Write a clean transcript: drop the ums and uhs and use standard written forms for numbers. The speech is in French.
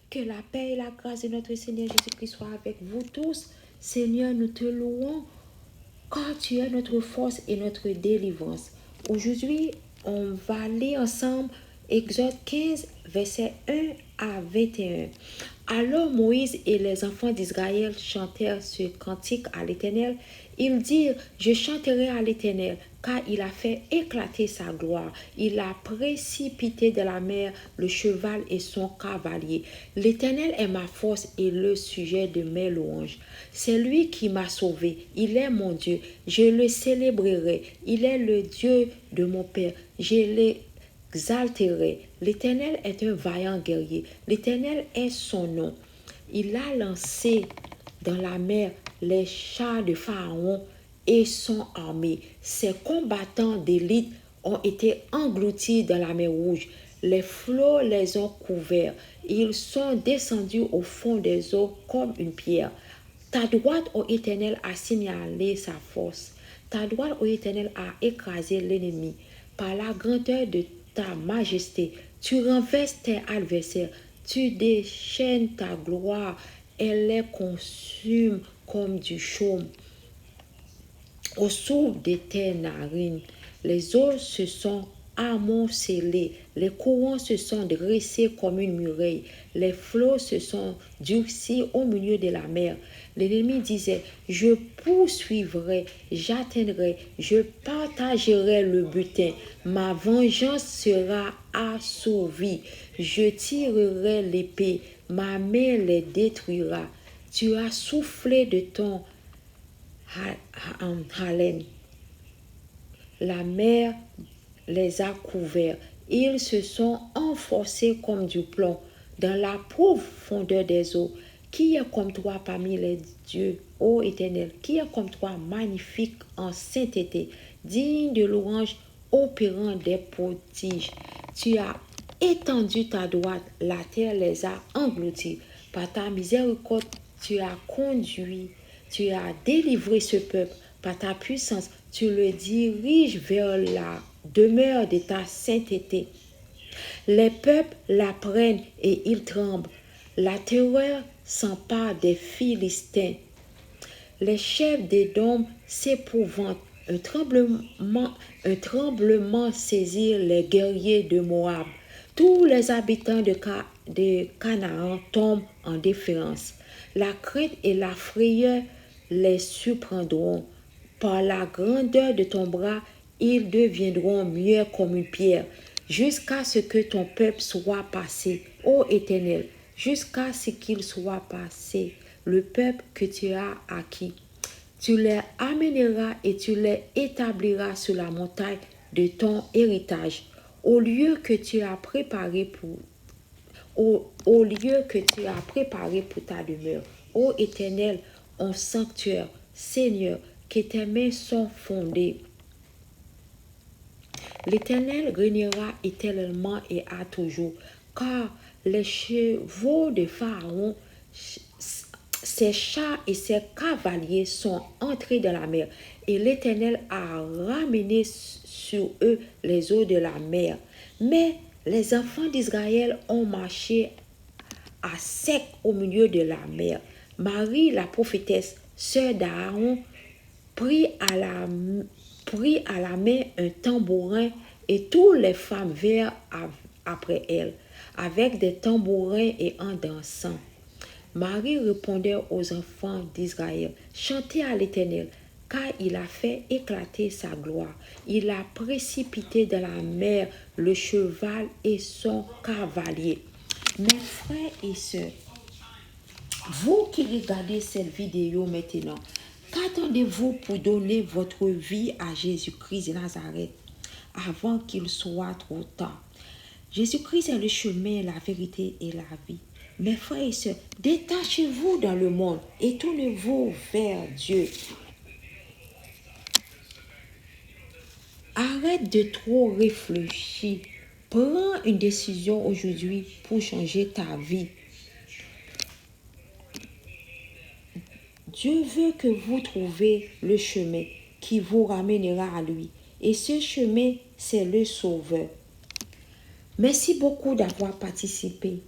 Que la paix et la grâce de notre Seigneur Jésus-Christ soient avec vous tous. Seigneur, nous te louons car tu es notre force et notre délivrance. Aujourd'hui, on va lire ensemble Exode 15, versets 1 à 21. Alors Moïse et les enfants d'Israël chantèrent ce cantique à l'Éternel. Ils dirent, je chanterai à l'Éternel, car il a fait éclater sa gloire. Il a précipité de la mer le cheval et son cavalier. L'Éternel est ma force et le sujet de mes louanges. C'est lui qui m'a sauvé. Il est mon Dieu. Je le célébrerai. Il est le Dieu de mon Père. Je l'exalterai. L'Éternel est un vaillant guerrier. L'Éternel est son nom. Il a lancé dans la mer les chars de Pharaon et son armée. Ses combattants d'élite ont été engloutis dans la mer Rouge. Les flots les ont couverts. Ils sont descendus au fond des eaux comme une pierre. Ta droite, ô Éternel, a signalé sa force. Ta droite, ô Éternel, a écrasé l'ennemi. Par la grandeur de ta majesté, tu renverses tes adversaires. Tu déchaînes ta gloire. Elle les consume comme du chaume. Au souffle de tes narines, les eaux se sont amoncelées, les courants se sont dressés comme une muraille, les flots se sont durcis au milieu de la mer. L'ennemi disait, je poursuivrai, j'atteindrai, je partagerai le butin, ma vengeance sera assouvie, je tirerai l'épée, ma main les détruira. Tu as soufflé de ton haleine. La mer les a couverts. Ils se sont enfoncés comme du plomb dans la profondeur des eaux. Qui est comme toi parmi les dieux, ô Éternel? Qui est comme toi, magnifique en sainteté, digne de louange, opérant des prodiges? Tu as étendu ta droite, la terre les a engloutis. Par ta miséricorde, tu as conduit, tu as délivré ce peuple. Par ta puissance, tu le diriges vers la demeure de ta sainteté. Les peuples la prennent et ils tremblent. La terreur s'empare des Philistins. Les chefs d'Édom s'épouvantent. Un tremblement saisit les guerriers de Moab. Tous les habitants de Canaan tombent en défiance. La crainte et la frayeur les surprendront. Par la grandeur de ton bras, ils deviendront muets comme une pierre, jusqu'à ce que ton peuple soit passé, ô Éternel, jusqu'à ce qu'il soit passé, le peuple que tu as acquis. Tu les amèneras et tu les établiras sur la montagne de ton héritage, au lieu que tu as préparé pour ta demeure. Ô Éternel, en sanctuaire, Seigneur, que tes mains sont fondées. L'Éternel régnera éternellement et à toujours, car les chevaux de Pharaon, ses chars et ses cavaliers sont entrés dans la mer, et l'Éternel a ramené sur eux les eaux de la mer. Mais les enfants d'Israël ont marché à sec au milieu de la mer. Marie, la prophétesse, sœur d'Aaron, prit à la main un tambourin et toutes les femmes vinrent après elle, avec des tambourins et en dansant. Marie répondait aux enfants d'Israël, chantez à l'Éternel, car il a fait éclater sa gloire. Il a précipité dans la mer le cheval et son cavalier. Mes frères et sœurs, vous qui regardez cette vidéo maintenant, qu'attendez-vous pour donner votre vie à Jésus-Christ de Nazareth avant qu'il soit trop tard? Jésus-Christ est le chemin, la vérité et la vie. Mes frères et sœurs, détachez-vous dans le monde et tournez-vous vers Dieu. Arrête de trop réfléchir. Prends une décision aujourd'hui pour changer ta vie. Dieu veut que vous trouviez le chemin qui vous ramènera à lui. Et ce chemin, c'est le Sauveur. Merci beaucoup d'avoir participé.